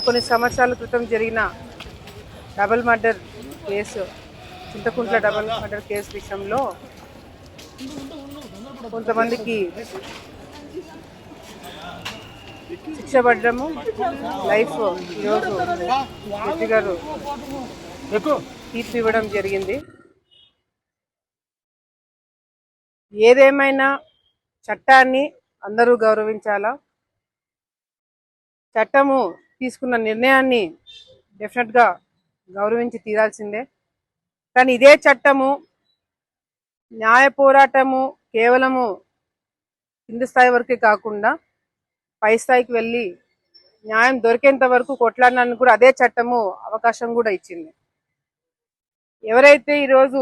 కొన్ని సంవత్సరాల క్రితం జరిగిన double murder case, Chinthakuntla double murder case విషయంలో కొంతమందికి శిక్ష పడ్డము, లైఫ్ ఈరోజు జడ్జి గారు తీర్పు ఇవ్వడం జరిగింది. ఏదేమైనా చట్టాన్ని అందరూ గౌరవించాలా, చట్టము తీసుకున్న నిర్ణయాన్ని డెఫినెట్గా గౌరవించి తీరాల్సిందే. కానీ ఇదే చట్టము న్యాయ పోరాటము కేవలము కింది స్థాయి వరకే కాకుండా పై స్థాయికి వెళ్ళి న్యాయం దొరికేంత వరకు కొట్లాడడానికి కూడా అదే చట్టము అవకాశం కూడా ఇచ్చింది. ఎవరైతే ఈరోజు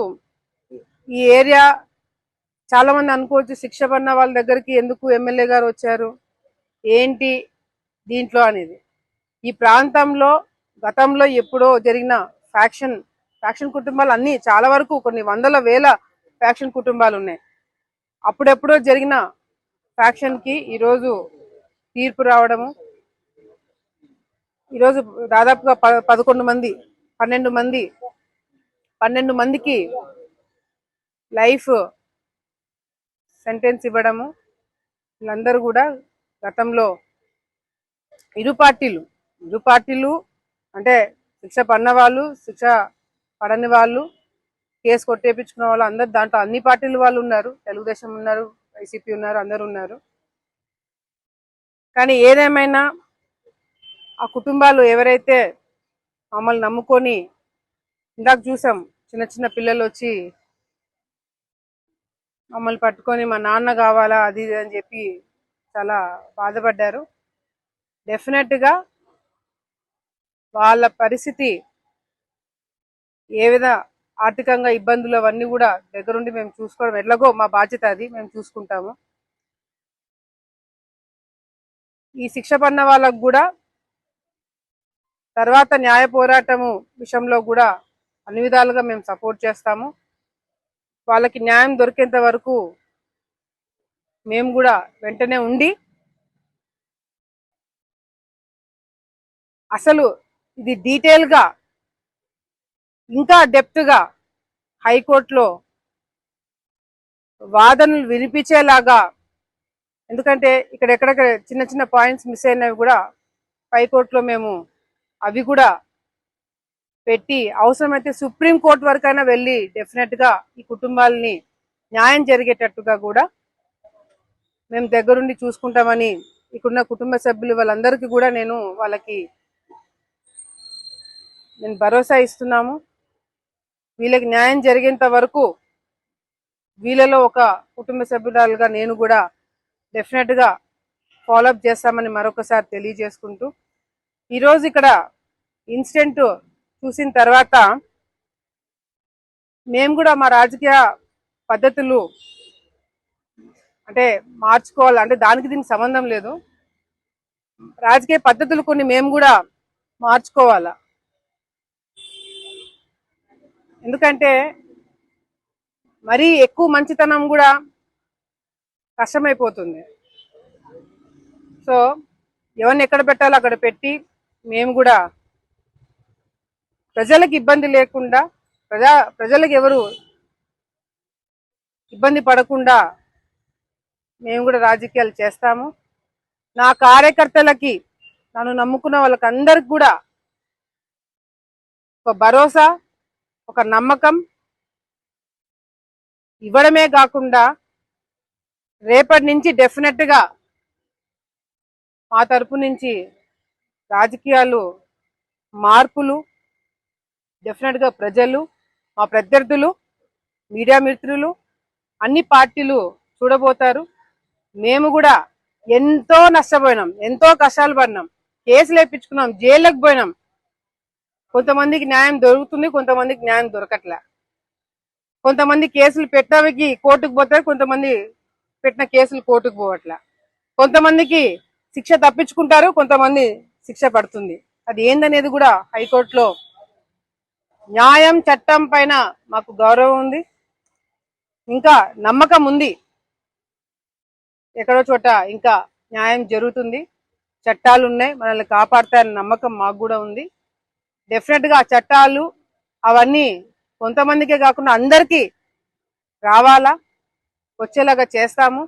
ఈ ఏరియా చాలా మంది అనుకోవచ్చు, శిక్ష పడిన వాళ్ళ దగ్గరికి ఎందుకు ఎమ్మెల్యే గారు వచ్చారు ఏంటి దీంట్లో అనేది. ఈ ప్రాంతంలో గతంలో ఎప్పుడో జరిగిన ఫ్యాక్షన్ కుటుంబాలు అన్నీ చాలా వరకు కొన్ని వందల వేల ఫ్యాక్షన్ కుటుంబాలు ఉన్నాయి. అప్పుడెప్పుడో జరిగిన ఫ్యాక్షన్కి ఈరోజు తీర్పు రావడము, ఈరోజు దాదాపుగా 12 మందికి లైఫ్ సెంటెన్స్ ఇవ్వడము. వీళ్ళందరూ కూడా గతంలో ఇరు పార్టీలు అంటే శిక్ష పడిన వాళ్ళు, శిక్ష పడని వాళ్ళు, కేసు కొట్టేపించుకున్న వాళ్ళు అందరు దాంట్లో అన్ని పార్టీలు వాళ్ళు ఉన్నారు. తెలుగుదేశం ఉన్నారు, వైసీపీ ఉన్నారు, అందరూ ఉన్నారు. కానీ ఏదేమైనా ఆ కుటుంబాలు ఎవరైతే మమ్మల్ని నమ్ముకొని, ఇందాక చూసాం చిన్న చిన్న పిల్లలు వచ్చి మమ్మల్ని పట్టుకొని మా నాన్న కావాలా అది ఇది అని చెప్పి చాలా బాధపడ్డారు. డెఫినెట్గా వాళ్ళ పరిస్థితి ఏ విధ ఆర్థికంగా ఇబ్బందులు అవన్నీ కూడా దగ్గరుండి మేము చూసుకోవడం ఎట్లాగో మా బాధ్యత, అది మేము చూసుకుంటాము. ఈ శిక్ష పడిన వాళ్ళకు కూడా తర్వాత న్యాయ పోరాటము విషయంలో కూడా అన్ని విధాలుగా మేము సపోర్ట్ చేస్తాము. వాళ్ళకి న్యాయం దొరికేంత వరకు మేము కూడా వెంటనే ఉండి, అసలు ఇది డీటెయిల్గా ఇంకా డెప్త్గా హైకోర్టులో వాదనలు వినిపించేలాగా, ఎందుకంటే ఎక్కడెక్కడ చిన్న చిన్న పాయింట్స్ మిస్ అయినవి కూడా హైకోర్టులో మేము అవి కూడా పెట్టి అవసరమైతే సుప్రీంకోర్టు వరకైనా వెళ్ళి డెఫినెట్గా ఈ కుటుంబాలని న్యాయం జరిగేటట్టుగా కూడా మేము దగ్గరుండి చూసుకుంటామని ఇక్కడున్న కుటుంబ సభ్యులు వాళ్ళందరికీ కూడా వాళ్ళకి భరోసా ఇస్తున్నాము. వీళ్ళకి న్యాయం జరిగేంత వరకు వీళ్ళలో ఒక కుటుంబ సభ్యురాలుగా నేను కూడా డెఫినెట్గా ఫాలోఅప్ చేస్తామని మరొకసారి తెలియజేసుకుంటూ, ఈరోజు ఇక్కడ ఇన్సిడెంట్ చూసిన తర్వాత మేము కూడా మా రాజకీయ పద్ధతులు అంటే మార్చుకోవాలి, అంటే దానికి దీనికి సంబంధం లేదు, రాజకీయ పద్ధతులు కొన్ని మేము కూడా మార్చుకోవాలా. ఎందుకంటే మరీ ఎక్కువ మంచితనం కూడా కష్టమైపోతుంది. సో ఎవరిని ఎక్కడ పెట్టాలో అక్కడ పెట్టి మేము కూడా ప్రజలకు ఇబ్బంది లేకుండా, ప్రజలకు ఎవరు ఇబ్బంది పడకుండా మేము కూడా రాజకీయాలు చేస్తాము. నా కార్యకర్తలకి, నన్ను నమ్ముకున్న వాళ్ళకి అందరికి కూడా ఒక భరోసా, ఒక నమ్మకం ఇవ్వడమే కాకుండా రేపటి నుంచి డెఫినెట్గా మా తరపు నుంచి రాజకీయాలు మార్పులు డెఫినెట్గా ప్రజలు, మా ప్రత్యర్థులు, మీడియా మిత్రులు, అన్ని పార్టీలు చూడబోతారు. మేము కూడా ఎంతో నష్టపోయినాం, ఎంతో కష్టాలు పడినాం, కేసులు వేయించుకున్నాం, జైళ్ళకు పోయినాం. కొంతమందికి న్యాయం దొరుకుతుంది, కొంతమందికి న్యాయం దొరకట్లే. కొంతమంది కేసులు పెట్టడానికి కోర్టుకు పోతారు, కొంతమంది పెట్టిన కేసులు కోర్టుకు పోవట్లే. కొంతమందికి శిక్ష తప్పించుకుంటారు, కొంతమంది శిక్ష పడుతుంది. అది ఏందనేది కూడా హైకోర్టులో న్యాయం చట్టం పైన మాకు గౌరవం ఉంది, ఇంకా నమ్మకం ఉంది. ఎక్కడో చోట ఇంకా న్యాయం జరుగుతుంది, చట్టాలు ఉన్నాయి, మనల్ని కాపాడతాయన్న నమ్మకం మాకు కూడా ఉంది. డెఫినెట్ గా చట్టాలు అవన్నీ కొంతమందికే కాకుండా అందరికీ రావాలా, వచ్చేలాగా చేస్తాము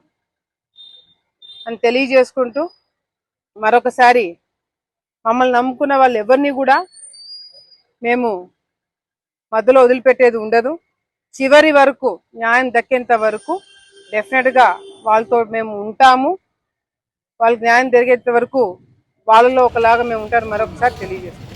అని తెలియజేసుకుంటూ మరొకసారి మమ్మల్ని నమ్ముకున్న వాళ్ళు ఎవరిని కూడా మేము మధ్యలో వదిలిపెట్టేది ఉండదు. చివరి వరకు న్యాయం దక్కేంత వరకు డెఫినెట్ గా వాళ్ళతో మేము ఉంటాము. వాళ్ళకి న్యాయం జరిగేంత వరకు వాళ్ళలో ఒకలాగా మేము ఉంటారు మరొకసారి తెలియజేస్తాం.